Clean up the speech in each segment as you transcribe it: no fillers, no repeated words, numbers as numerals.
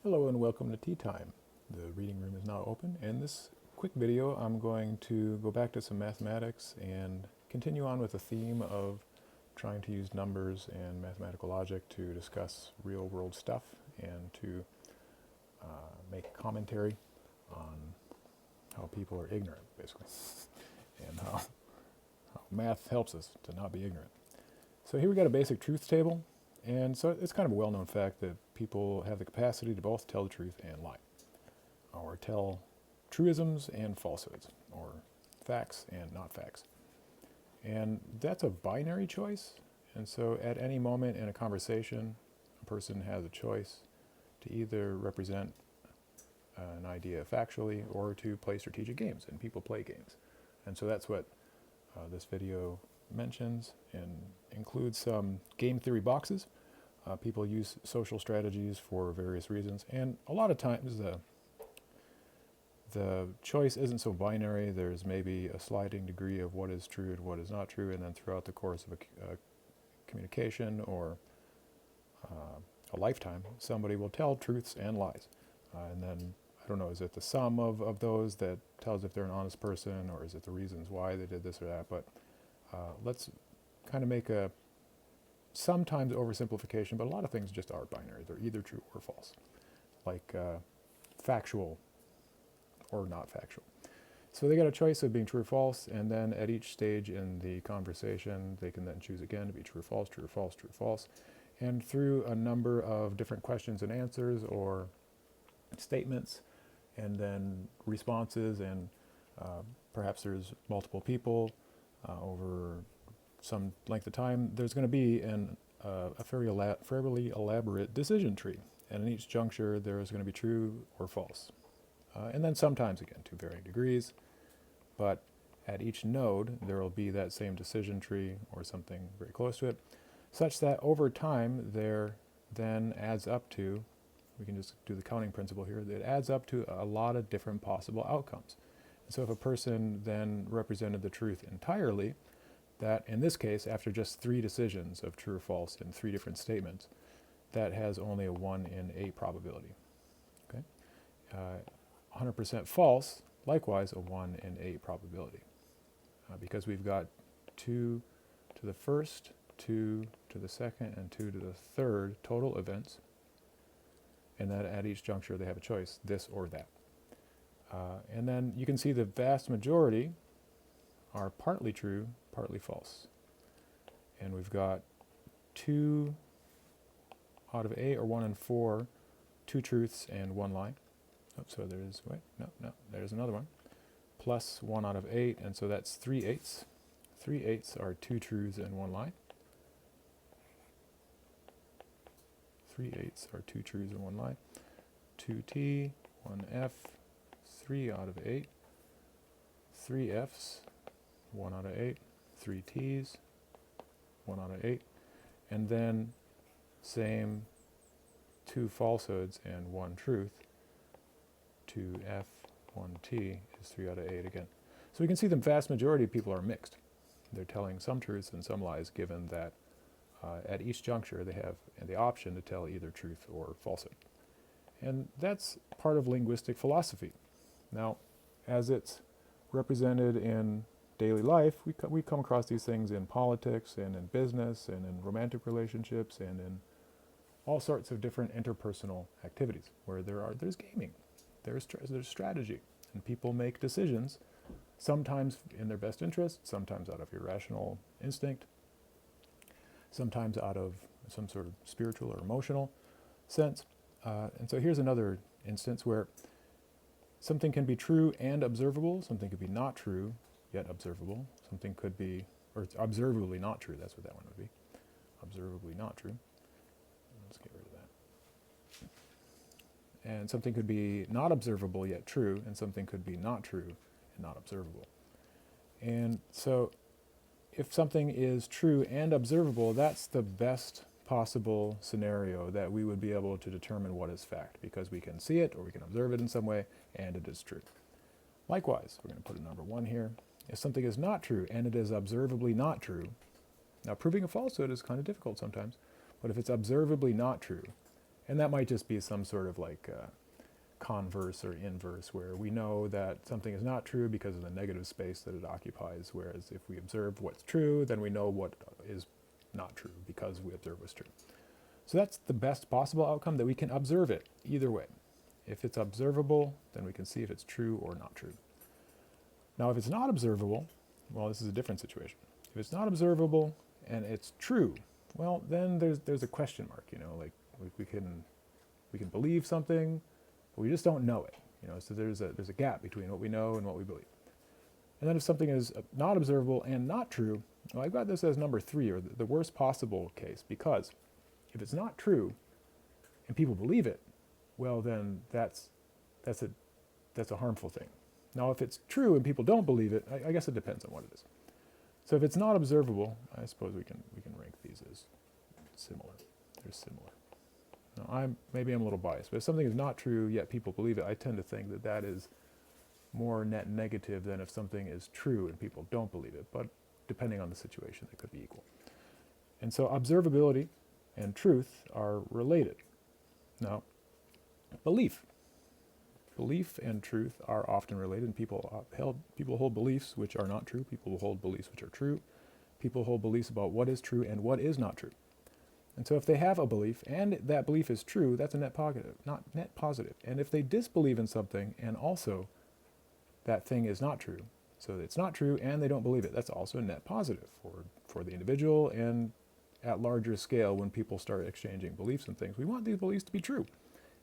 Hello and welcome to Tea Time. The reading room is now open. In this quick video, I'm going to go back to some mathematics and continue on with the theme of trying to use numbers and mathematical logic to discuss real-world stuff and to make commentary on how people are ignorant, basically, and how math helps us to not be ignorant. So here we got a basic truth table. And so it's kind of a well-known fact that people have the capacity to both tell the truth and lie, or tell truisms and falsehoods, or facts and not facts. And that's a binary choice. And so at any moment in a conversation, a person has a choice to either represent an idea factually or to play strategic games, and people play games. And so that's what this video mentions and includes some game theory boxes. People use social strategies for various reasons, and a lot of times the choice isn't so binary. There's maybe a sliding degree of what is true and what is not true, and then throughout the course of a communication or a lifetime, somebody will tell truths and lies. And then, I don't know, is it the sum of those that tells if they're an honest person, or is it the reasons why they did this or that? But let's kind of make a sometimes oversimplification, but a lot of things just are binary. They're either true or false, like factual or not factual. So they got a choice of being true or false, and then at each stage in the conversation, they can then choose again to be true or false, true or false, true or false. And through a number of different questions and answers or statements, and then responses, and perhaps there's multiple people over some length of time, there's going to be a fairly elaborate decision tree. And in each juncture, there is going to be true or false. And then sometimes, again, to varying degrees. But at each node, there will be that same decision tree or something very close to it, such that over time, there then adds up to, we can just do the counting principle here, that it adds up to a lot of different possible outcomes. And so if a person then represented the truth entirely, that in this case, after just 3 decisions of true or false in 3 different statements, that has only a 1 in 8 probability. Okay, 100% false, likewise a 1 in 8 probability, because we've got 2 to the first, 2 to the second, and 2 to the third total events, and that at each juncture they have a choice, this or that. And then you can see the vast majority are partly true, partly false. And we've got 2 out of 8, or 1 in 4, 2 truths and 1 lie. Oh, so there's, there's another one. Plus 1 out of 8, and so that's 3 eighths. 3 eighths are 2 truths and 1 lie. 3 eighths are 2 truths and 1 lie. 2T, 1F, 3 out of 8. 3 Fs, 1 out of 8, 3 T's, 1 out of 8, and then same 2 falsehoods and 1 truth, 2F, 1T is 3 out of 8 again. So we can see the vast majority of people are mixed. They're telling some truths and some lies, given that at each juncture they have the option to tell either truth or falsehood. And that's part of linguistic philosophy. Now, as it's represented in daily life, we come across these things in politics and in business and in romantic relationships and in all sorts of different interpersonal activities where there's gaming, there's strategy, and people make decisions, sometimes in their best interest, sometimes out of irrational instinct, sometimes out of some sort of spiritual or emotional sense. And so here's another instance where something can be true and observable, something could be not true yet observable, something could be, or it's observably not true, that's what that one would be, observably not true. Let's get rid of that. And something could be not observable yet true, and something could be not true and not observable. And so if something is true and observable, that's the best possible scenario that we would be able to determine what is fact, because we can see it or we can observe it in some way and it is true. Likewise, we're going to put a number 1 here. If something is not true and it is observably not true, now proving a falsehood is kind of difficult sometimes, but if it's observably not true And that might just be some sort of like converse or inverse, where we know that something is not true because of the negative space that it occupies, whereas if we observe what's true, then we know what is not true because we observe what's true. So that's the best possible outcome, that we can observe it either way. If it's observable, then we can see if it's true or not true. Now, if it's not observable, well, this is a different situation. If it's not observable and it's true, well, then there's a question mark, like we can believe something, but we just don't know it, so there's a gap between what we know and what we believe. And then if something is not observable and not true, well, I've got this as number 3, or the worst possible case, because if it's not true and people believe it, well, then that's a harmful thing. Now, if it's true and people don't believe it, I guess it depends on what it is. So if it's not observable, I suppose we can rank these as similar. They're similar. Now, maybe I'm a little biased, but if something is not true yet people believe it, I tend to think that is more net negative than if something is true and people don't believe it. But depending on the situation, it could be equal. And so observability and truth are related. Now, belief and truth are often related, and people hold beliefs which are not true. People hold beliefs which are true. People hold beliefs about what is true and what is not true. And so if they have a belief and that belief is true, that's a net positive, not net positive. And if they disbelieve in something and also that thing is not true, so it's not true and they don't believe it, that's also a net positive for the individual, and at larger scale when people start exchanging beliefs and things. We want these beliefs to be true.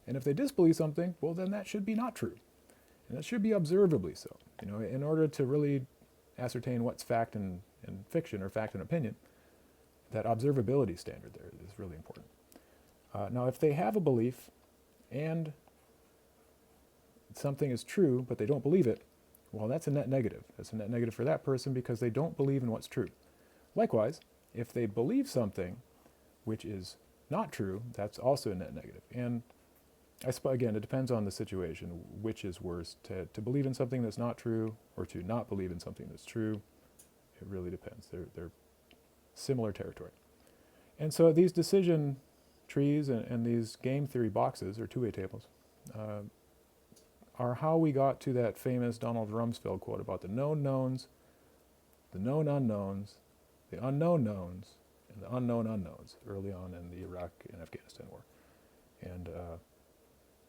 And if they disbelieve something, well, then that should be not true. And that should be observably so. In order to really ascertain what's fact and fiction, or fact and opinion, that observability standard there is really important. Now, if they have a belief and something is true, but they don't believe it, well, that's a net negative. That's a net negative for that person because they don't believe in what's true. Likewise, if they believe something which is not true, that's also a net negative. And again, it depends on the situation, which is worse, to believe in something that's not true or to not believe in something that's true. It really depends. They're similar territory. And so these decision trees and these game theory boxes, or two-way tables, are how we got to that famous Donald Rumsfeld quote about the known knowns, the known unknowns, the unknown knowns, and the unknown unknowns early on in the Iraq and Afghanistan war. And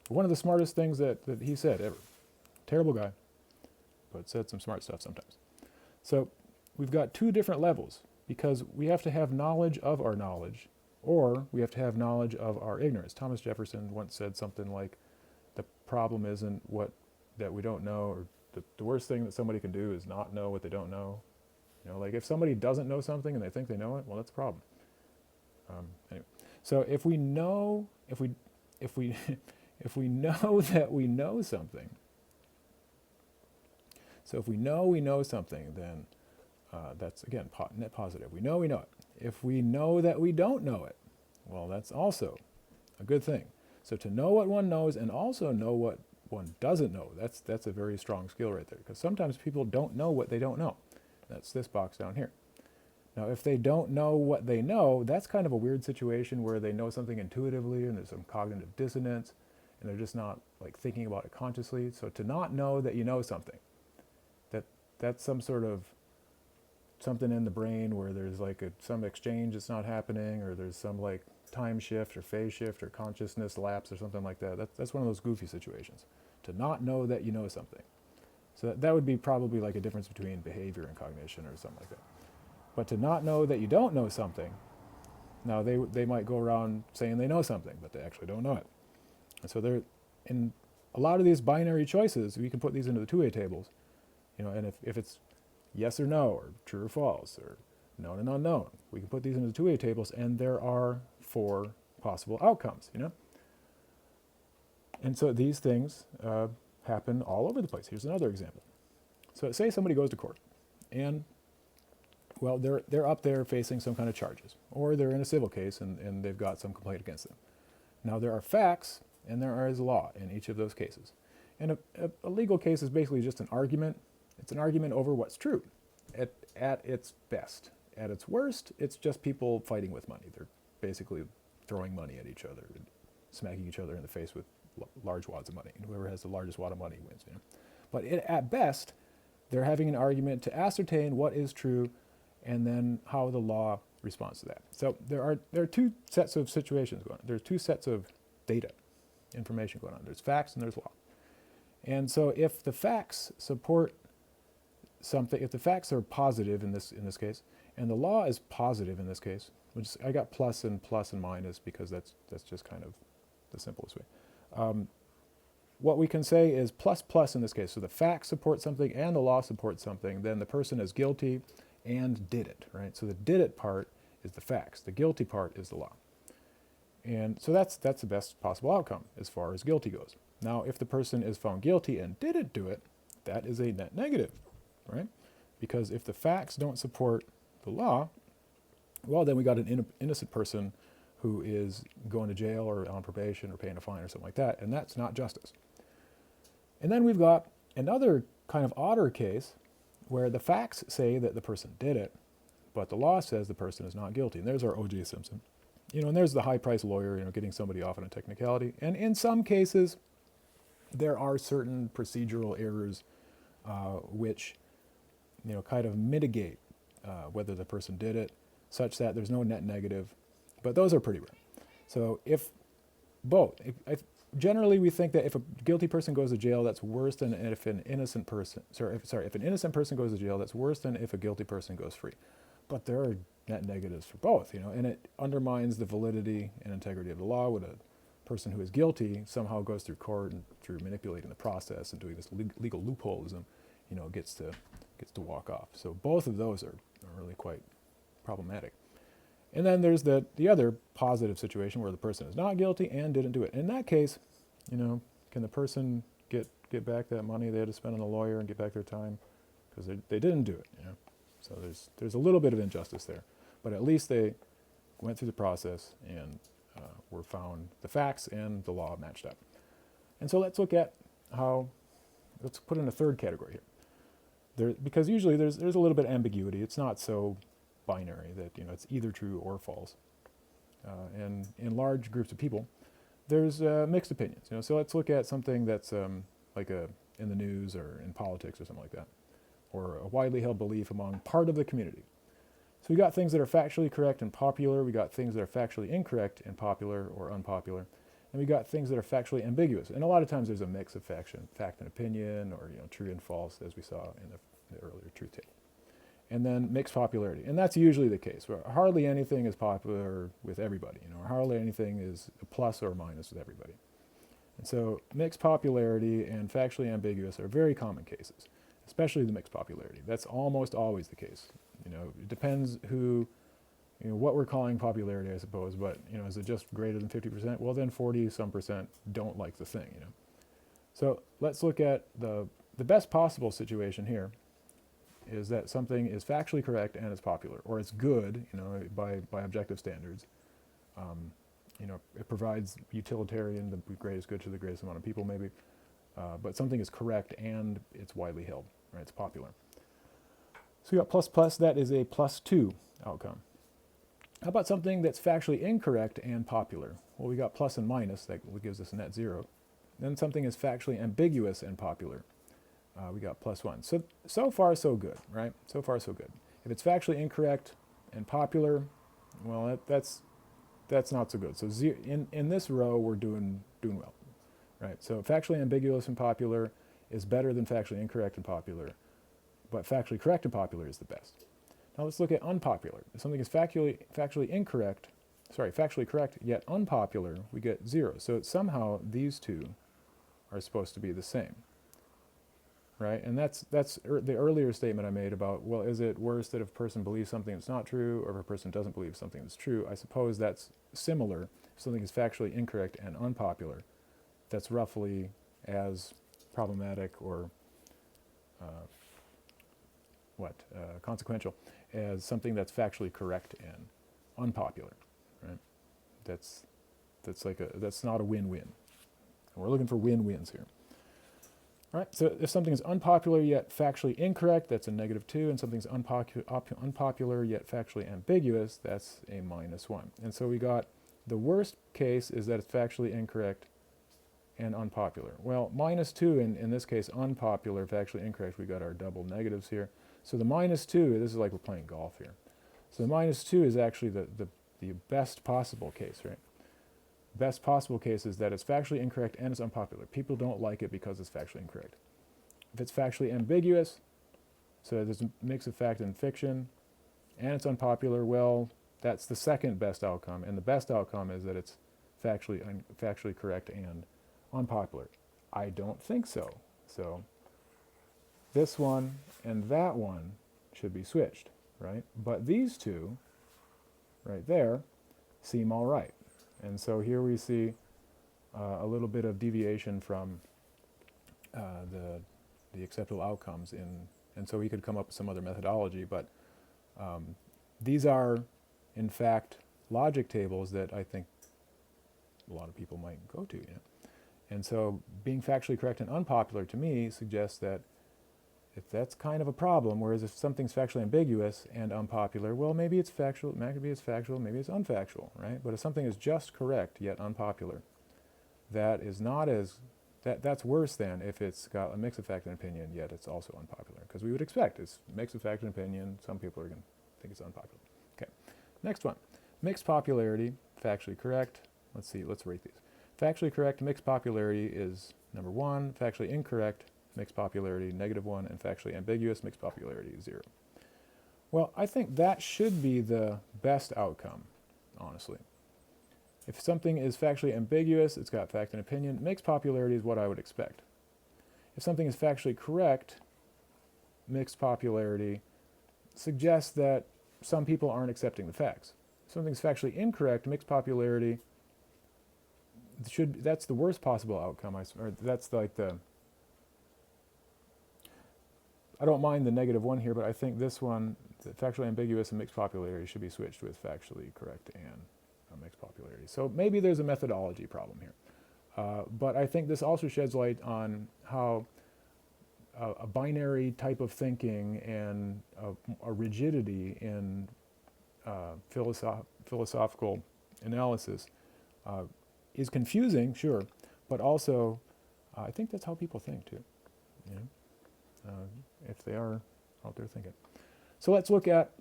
one of the smartest things that he said ever. Terrible guy, but said some smart stuff sometimes. So we've got 2 different levels, because we have to have knowledge of our knowledge, or we have to have knowledge of our ignorance. Thomas Jefferson once said something like, the problem isn't that we don't know, or the worst thing that somebody can do is not know what they don't know. Like if somebody doesn't know something and they think they know it, well, that's a problem. Anyway, so if we know that we know something, so if we know something, then that's, again, net positive. We know it. If we know that we don't know it, well, that's also a good thing. So to know what one knows and also know what one doesn't know, that's a very strong skill right there, because sometimes people don't know what they don't know. That's this box down here. Now, if they don't know what they know, that's kind of a weird situation where they know something intuitively and there's some cognitive dissonance, and they're just not like thinking about it consciously. So to not know that you know something, that's some sort of something in the brain where there's like some exchange that's not happening, or there's some like time shift or phase shift or consciousness lapse or something like that. That's one of those goofy situations. To not know that you know something. So that would be probably like a difference between behavior and cognition or something like that. But to not know that you don't know something, now they might go around saying they know something, but they actually don't know it. And so they're in a lot of these binary choices, we can put these into the two-way tables, and if it's yes or no, or true or false, or known and unknown, we can put these into the two-way tables, and there are 4 possible outcomes, And so these things happen all over the place. Here's another example. So say somebody goes to court, and well, they're up there facing some kind of charges, or they're in a civil case and they've got some complaint against them. Now there are facts and there is law in each of those cases. And a legal case is basically just an argument. It's an argument over what's true at its best. At its worst, it's just people fighting with money. They're basically throwing money at each other. smacking each other in the face with large wads of money. And whoever has the largest wad of money wins. But at best, they're having an argument to ascertain what is true and then how the law responds to that. So there are two sets of situations going on. There's two sets of data, information going on. There's facts and there's law. And so if the facts support something, if the facts are positive in this case, and the law is positive in this case, which I got plus and minus because that's just kind of the simplest way. What we can say is plus in this case. So the facts support something and the law supports something, then the person is guilty and did it, right? So the did it part is the facts. The guilty part is the law. And so that's the best possible outcome as far as guilty goes. Now, if the person is found guilty and didn't do it, that is a net negative, right? Because if the facts don't support the law, well, then we got an innocent person who is going to jail or on probation or paying a fine or something like that, and that's not justice. And then we've got another kind of odder case where the facts say that the person did it, but the law says the person is not guilty. And there's our O.J. Simpson. And there's the high-priced lawyer, getting somebody off on a technicality. And in some cases, there are certain procedural errors which, kind of mitigate whether the person did it, such that there's no net negative. But those are pretty rare. So generally we think that if a guilty person goes to jail, that's worse than if an innocent person, if an innocent person goes to jail, that's worse than if a guilty person goes free. But there are net negatives for both, and it undermines the validity and integrity of the law when a person who is guilty somehow goes through court and through manipulating the process and doing this legal loopholism, gets to walk off. So both of those are really quite problematic. And then there's the other positive situation where the person is not guilty and didn't do it. In that case, can the person get back that money they had to spend on a lawyer and get back their time? Because they didn't do it, So there's a little bit of injustice there. But at least they went through the process and were found, the facts and the law matched up. And so let's look at let's put in a third category here. Because usually there's a little bit of ambiguity. It's not so binary that it's either true or false. And in large groups of people, there's mixed opinions. So let's look at something that's in the news or in politics or something like that, or a widely held belief among part of the community. So we got things that are factually correct and popular. We got things that are factually incorrect and popular or unpopular. And we got things that are factually ambiguous. And a lot of times there's a mix of fact and opinion, or true and false, as we saw in the earlier truth table. And then mixed popularity. And that's usually the case, where hardly anything is popular with everybody, or hardly anything is a plus or minus with everybody. And so mixed popularity and factually ambiguous are very common cases, especially the mixed popularity. That's almost always the case. It depends what we're calling popularity, I suppose, but, is it just greater than 50%? Well, then 40-some% don't like the thing, So let's look at the best possible situation here is that something is factually correct and it's popular, or it's good, by objective standards. It provides utilitarian, the greatest good to the greatest amount of people, maybe, but something is correct and it's widely held, right? It's popular. So we got plus, that is a +2 outcome. How about something that's factually incorrect and popular? Well, we got plus and minus, that gives us a net 0. Then something is factually ambiguous and popular. We got +1. So far, so good, right? So far, so good. If it's factually incorrect and popular, well, that's not so good. So in this row, we're doing well, right? So factually ambiguous and popular is better than factually incorrect and popular, but factually correct and popular is the best. Now let's look at unpopular. If something is factually correct yet unpopular, we get 0. So somehow these two are supposed to be the same. Right, and that's the earlier statement I made about, well, is it worse that if a person believes something that's not true, or if a person doesn't believe something that's true? I suppose that's similar. If something is factually incorrect and unpopular, that's roughly as problematic or consequential as something that's factually correct and unpopular. Right, that's not a win-win. We're looking for win-wins here. All right, so if something is unpopular yet factually incorrect, that's a -2, and something's unpopular yet factually ambiguous, that's a -1. And so we got The worst case is that it's factually incorrect and unpopular. Well, -2 in this case, unpopular, factually incorrect, we got our double negatives here. So the -2, this is like we're playing golf here. So the -2 is actually the best possible case, right? Best possible case is that it's factually incorrect and it's unpopular. People don't like it because it's factually incorrect. If it's factually ambiguous, so there's a mix of fact and fiction, and it's unpopular, well, that's the second best outcome, and the best outcome is that it's factually correct and unpopular. I don't think so. So this one and that one should be switched, right? But these two, right there, seem all right. And so here we see a little bit of deviation from the acceptable outcomes and so we could come up with some other methodology, but these are, in fact, logic tables that I think a lot of people might go to. And so being factually correct and unpopular to me suggests that if that's kind of a problem, whereas if something's factually ambiguous and unpopular, well, maybe it's factual, maybe it's factual, maybe it's unfactual, right? But if something is just correct yet unpopular, that is not as, that's worse than if it's got a mix of fact and opinion, yet it's also unpopular. Because we would expect it's mix of fact and opinion, some people are going to think it's unpopular. Okay, next one. Mixed popularity, factually correct. Let's see, let's rate these. Factually correct, mixed popularity is number 1. Factually incorrect, mixed popularity, -1, and factually ambiguous, mixed popularity, 0. Well, I think that should be the best outcome, honestly. If something is factually ambiguous, it's got fact and opinion, mixed popularity is what I would expect. If something is factually correct, mixed popularity suggests that some people aren't accepting the facts. If something's factually incorrect, mixed popularity that's the worst possible outcome, or that's like I don't mind the -1 here, but I think this one, the factually ambiguous and mixed popularity, should be switched with factually correct and mixed popularity. So maybe there's a methodology problem here. But I think this also sheds light on how a binary type of thinking and a rigidity in philosophical analysis is confusing, sure, but also I think that's how people think too. You know? If they are out there thinking. So let's look at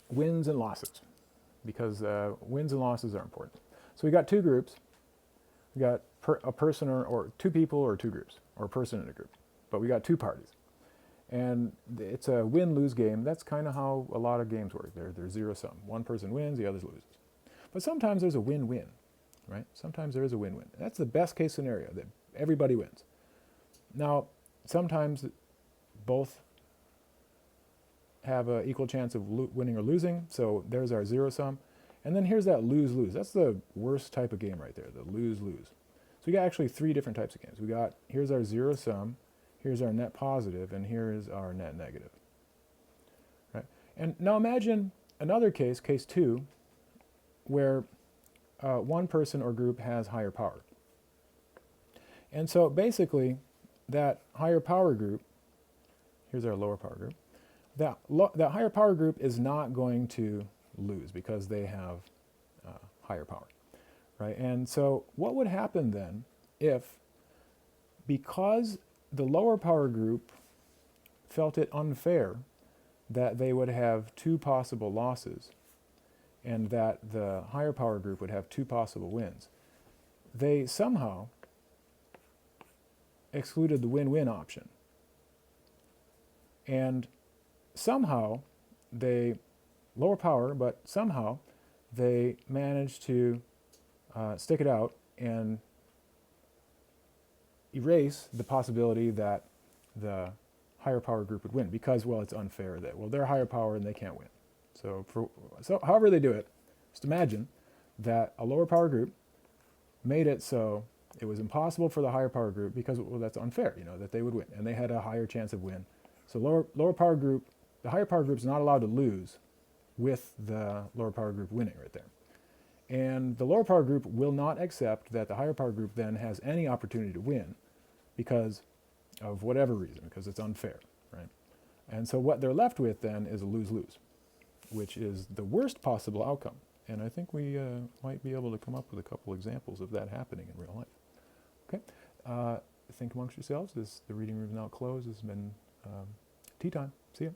wins and losses, because wins and losses are important. So we got two groups. We got a person or two people or two groups, or a person in a group. But we got two parties. And it's a win-lose game. That's kind of how a lot of games work. They're zero-sum. One person wins, the other loses. But sometimes there's a win-win, right? Sometimes there is a win-win. That's the best case scenario, that everybody wins. Now, sometimes both have an equal chance of winning or losing, so there's our zero-sum. And then here's that lose-lose. That's the worst type of game right there, the lose-lose. So we got actually three different types of games. We got, here's our zero-sum, here's our net positive, and here's our net negative. Right? And now imagine another case, case 2, where one person or group has higher power. And so basically, that higher power group, here's our lower power group, that higher power group is not going to lose because they have higher power, right? And so what would happen then if, because the lower power group felt it unfair that they would have two possible losses and that the higher power group would have two possible wins, they somehow excluded the win-win option. And somehow they, lower power, but somehow they managed to stick it out and erase the possibility that the higher power group would win because, well, it's unfair that, well, they're higher power and they can't win. So however they do it, just imagine that a lower power group made it so it was impossible for the higher power group because, well, that's unfair, you know, that they would win, and they had a higher chance of win. So lower power group, the higher power group is not allowed to lose with the lower power group winning right there. And the lower power group will not accept that the higher power group then has any opportunity to win because of whatever reason, because it's unfair, right? And so what they're left with then is a lose-lose, which is the worst possible outcome. And I think we might be able to come up with a couple examples of that happening in real life. Okay? Think amongst yourselves. The reading room is now closed. This has been tea time. See ya.